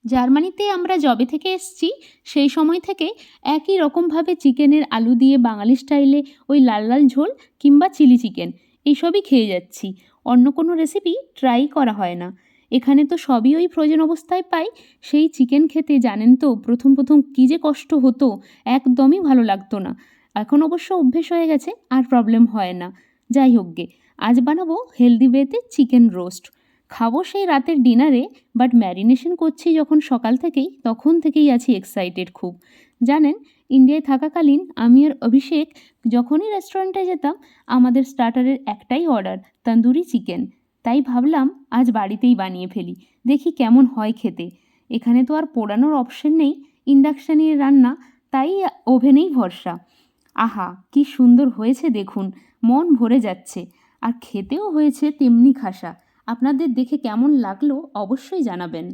জার্মানিতে আমরা যবে থেকে এসছি সেই সময় থেকে একই রকমভাবে চিকেনের আলু দিয়ে বাঙালি স্টাইলে ওই লাল লাল ঝোল কিংবা চিলি চিকেন এইসবই খেয়ে যাচ্ছি। অন্য কোনো রেসিপি ট্রাই করা হয় না। এখানে তো সবই ওই ফ্রোজেন অবস্থায় পাই। সেই চিকেন খেতে জানেন তো প্রথম প্রথম কী যে কষ্ট হতো, একদমই ভালো লাগতো না। এখন অবশ্য অভ্যেস হয়ে গেছে, আর প্রবলেম হয় না। যাই হোক গে, আজ বানাবো হেলদি ওয়েতে চিকেন রোস্ট। খাবো সেই রাতের ডিনারে, বাট ম্যারিনেশন করছি যখন সকাল থেকেই, তখন থেকেই আছি এক্সাইটেড খুব। জানেন, ইন্ডিয়ায় থাকাকালীন আমি আর অভিষেক যখনই রেস্টুরেন্টে যেতাম আমাদের স্টার্টারের একটাই অর্ডার, তন্দুরি চিকেন। তাই ভাবলাম আজ বাড়িতেই বানিয়ে ফেলি, দেখি কেমন হয় খেতে। এখানে তো আর পোড়ানোর অপশন নেই, ইন্ডাকশানের রান্না, তাই ওভেনেই ভরসা। আহা কি সুন্দর হয়েছে দেখুন, মন ভরে যাচ্ছে। আর খেতেও হয়েছে তেমনি খাসা। আপনাদের দেখে কেমন লাগলো অবশ্যই জানাবেন।